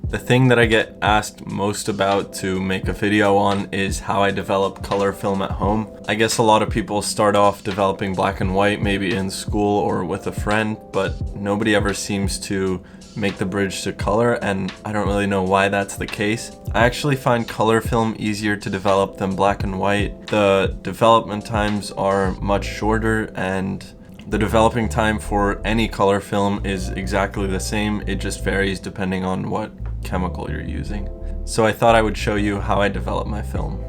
The thing that I get asked most about to make a video on is how I develop color film at home. I guess a lot of people start off developing black and white, maybe in school or with a friend, but nobody ever seems to make the bridge to color, and I don't really know why that's the case. I actually find color film easier to develop than black and white. The development times are much shorter, and the developing time for any color film is exactly the same. It just varies depending on what chemical you're using. So I thought I would show you how I develop my film.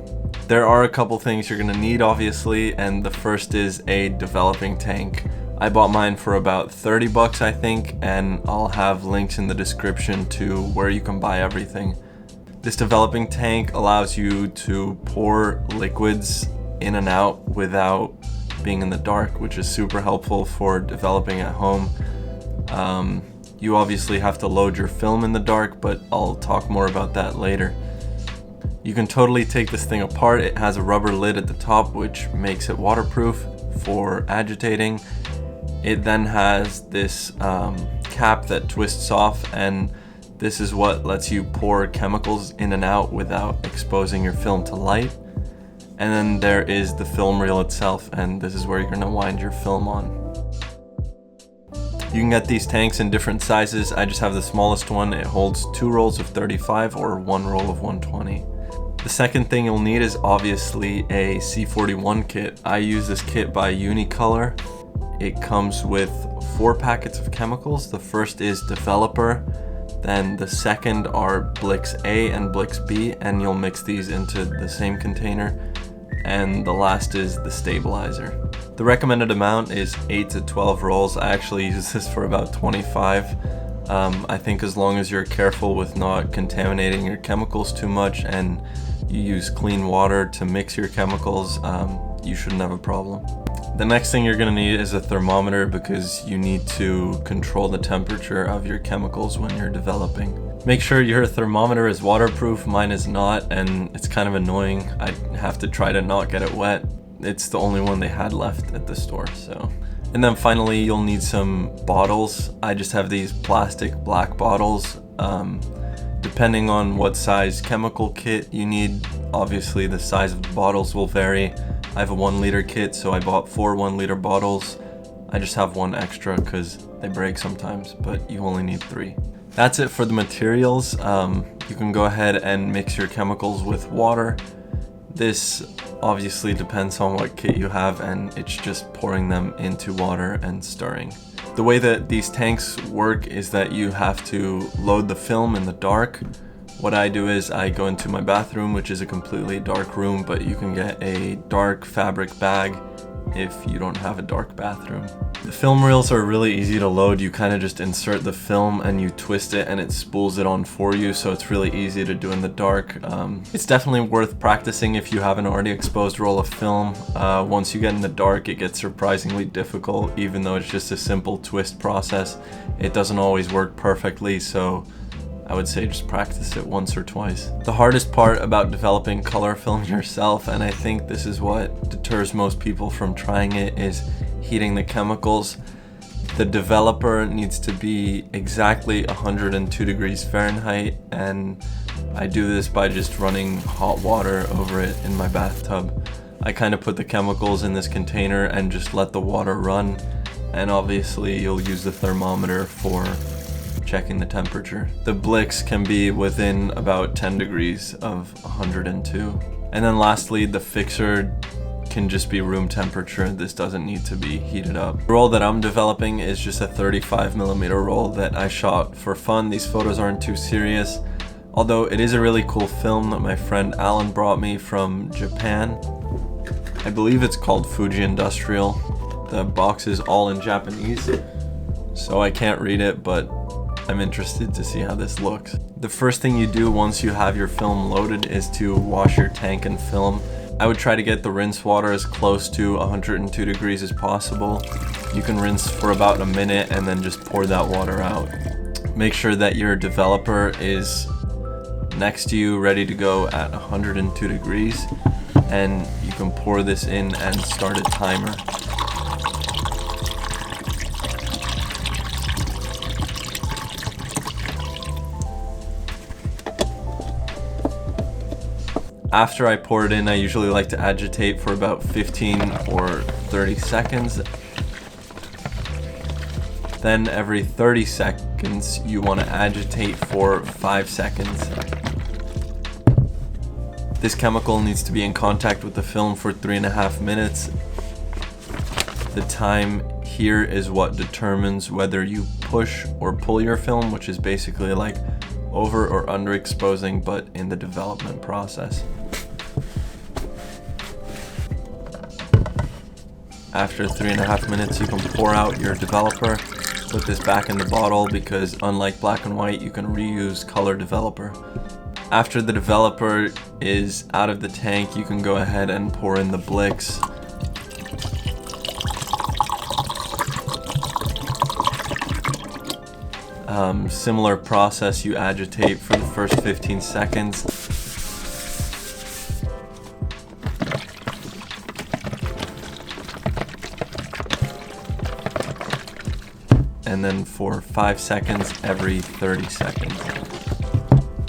There are a couple things you're gonna need, obviously, and the first is a developing tank. I bought mine for about 30 bucks, I think, and I'll have links in the description to where you can buy everything. This developing tank allows you to pour liquids in and out without being in the dark, which is super helpful for developing at home. You obviously have to load your film in the dark, but I'll talk more about that later. You can totally take this thing apart. It has a rubber lid at the top, which makes it waterproof for agitating. It then has this cap that twists off, and this is what lets you pour chemicals in and out without exposing your film to light. And then there is the film reel itself, and this is where you're gonna wind your film on. You can get these tanks in different sizes. I just have the smallest one. It holds 2 rolls of 35 or 1 roll of 120. The second thing you'll need is obviously a C41 kit. I use this kit by Unicolor. It comes with 4 packets of chemicals. The first is Developer, then the second are Blix A and Blix B, and you'll mix these into the same container. And the last is the Stabilizer. The recommended amount is 8 to 12 rolls. I actually use this for about 25. I think as long as you're careful with not contaminating your chemicals too much and you use clean water to mix your chemicals, you shouldn't have a problem. The next thing you're gonna need is a thermometer, because you need to control the temperature of your chemicals when you're developing. Make sure your thermometer is waterproof. Mine is not, and it's kind of annoying. I have to try to not get it wet. It's the only one they had left at the store, so. And then finally, you'll need some bottles. I just have these plastic black bottles. Depending on what size chemical kit you need, obviously the size of the bottles will vary. I have a 1 liter kit, so I bought 4 1-liter bottles. I just have 1 extra because they break sometimes, but you only need 3. That's it for the materials. You can go ahead and mix your chemicals with water. This obviously depends on what kit you have, and it's just pouring them into water and stirring. The way that these tanks work is that you have to load the film in the dark. What I do is I go into my bathroom, which is a completely dark room, but you can get a dark fabric bag if you don't have a dark bathroom. The film reels are really easy to load. You kind of just insert the film and you twist it and it spools it on for you, so it's really easy to do in the dark. It's definitely worth practicing if you haven't already exposed a roll of film. Once you get in the dark, it gets surprisingly difficult. Even though it's just a simple twist process, it doesn't always work perfectly, so I would say just practice it once or twice. The hardest part about developing color film yourself, and I think this is what deters most people from trying it, is heating the chemicals. The developer needs to be exactly 102 degrees Fahrenheit, and I do this by just running hot water over it in my bathtub. I kind of put the chemicals in this container and just let the water run, and obviously you'll use the thermometer for checking the temperature. The Blix can be within about 10 degrees of 102. And then lastly, the fixer can just be room temperature. This doesn't need to be heated up. The roll that I'm developing is just a 35mm roll that I shot for fun. These photos aren't too serious, although it is a really cool film that my friend Alan brought me from Japan. I believe it's called Fuji Industrial. The box is all in Japanese, so I can't read it, but I'm interested to see how this looks. The first thing you do once you have your film loaded is to wash your tank and film. I would try to get the rinse water as close to 102 degrees as possible. You can rinse for about a minute and then just pour that water out. Make sure that your developer is next to you, ready to go at 102 degrees, and you can pour this in and start a timer. After I pour it in, I usually like to agitate for about 15 or 30 seconds. Then every 30 seconds, you want to agitate for 5 seconds. This chemical needs to be in contact with the film for 3.5 minutes. The time here is what determines whether you push or pull your film, which is basically like over or underexposing, but in the development process. After 3.5 minutes, you can pour out your developer. Put this back in the bottle because unlike black and white, you can reuse color developer. After the developer is out of the tank, you can go ahead and pour in the Blicks. Similar process, you agitate for the first 15 seconds. And then for 5 seconds every 30 seconds.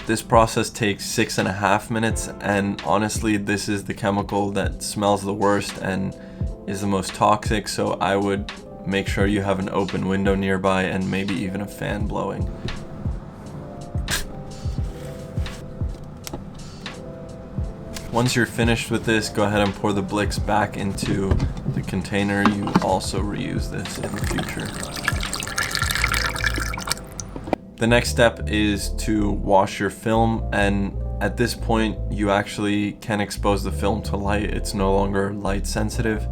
This process takes 6.5 minutes, and honestly, this is the chemical that smells the worst and is the most toxic, so I would make sure you have an open window nearby and maybe even a fan blowing. Once you're finished with this, go ahead and pour the Blicks back into the container. You also reuse this in the future. The next step is to wash your film, and at this point you actually can expose the film to light. It's no longer light sensitive,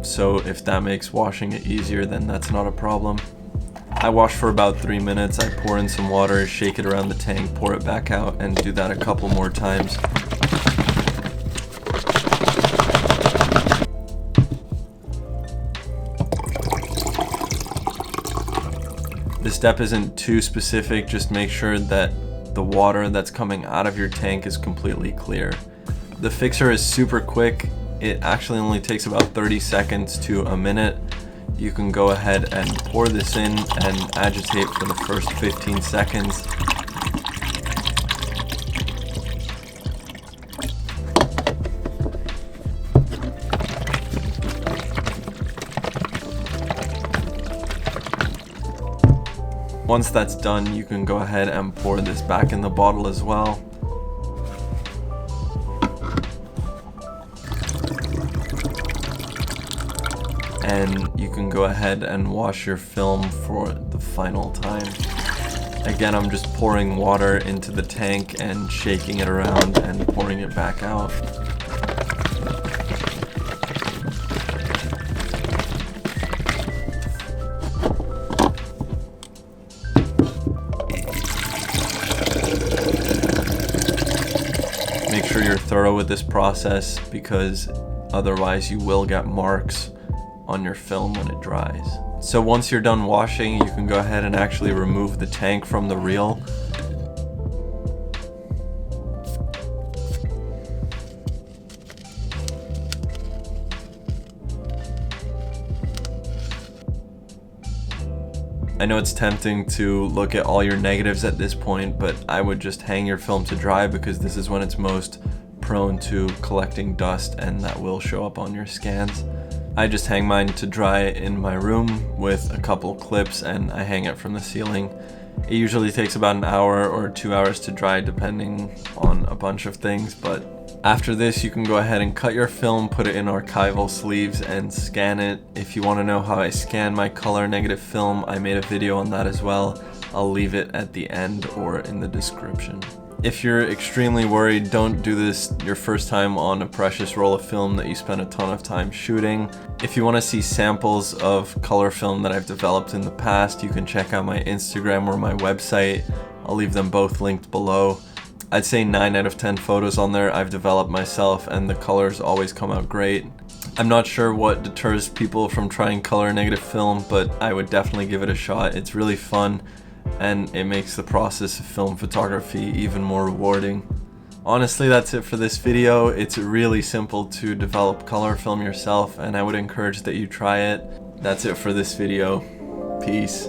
so if that makes washing it easier, then that's not a problem. I wash for about 3 minutes. I pour in some water, shake it around the tank, pour it back out, and do that a couple more times. This step isn't too specific, just make sure that the water that's coming out of your tank is completely clear. The fixer is super quick. It actually only takes about 30 seconds to a minute. You can go ahead and pour this in and agitate for the first 15 seconds. Once that's done, you can go ahead and pour this back in the bottle as well. And you can go ahead and wash your film for the final time. Again, I'm just pouring water into the tank and shaking it around and pouring it back out. Make sure you're thorough with this process because otherwise you will get marks on your film when it dries. So once you're done washing, you can go ahead and actually remove the tank from the reel. I know it's tempting to look at all your negatives at this point, but I would just hang your film to dry because this is when it's most prone to collecting dust and that will show up on your scans. I just hang mine to dry in my room with a couple clips and I hang it from the ceiling. It usually takes about an hour or 2 hours to dry depending on a bunch of things, but after this you can go ahead and cut your film, put it in archival sleeves and scan it. If you want to know how I scan my color negative film, I made a video on that as well. I'll leave it at the end or in the description. If you're extremely worried, don't do this your first time on a precious roll of film that you spent a ton of time shooting. If you want to see samples of color film that I've developed in the past, you can check out my Instagram or my website. I'll leave them both linked below. I'd say 9 out of 10 photos on there I've developed myself and the colors always come out great. I'm not sure what deters people from trying color negative film, but I would definitely give it a shot. It's really fun and it makes the process of film photography even more rewarding. Honestly, that's it for this video. It's really simple to develop color film yourself and I would encourage that you try it. That's it for this video. Peace.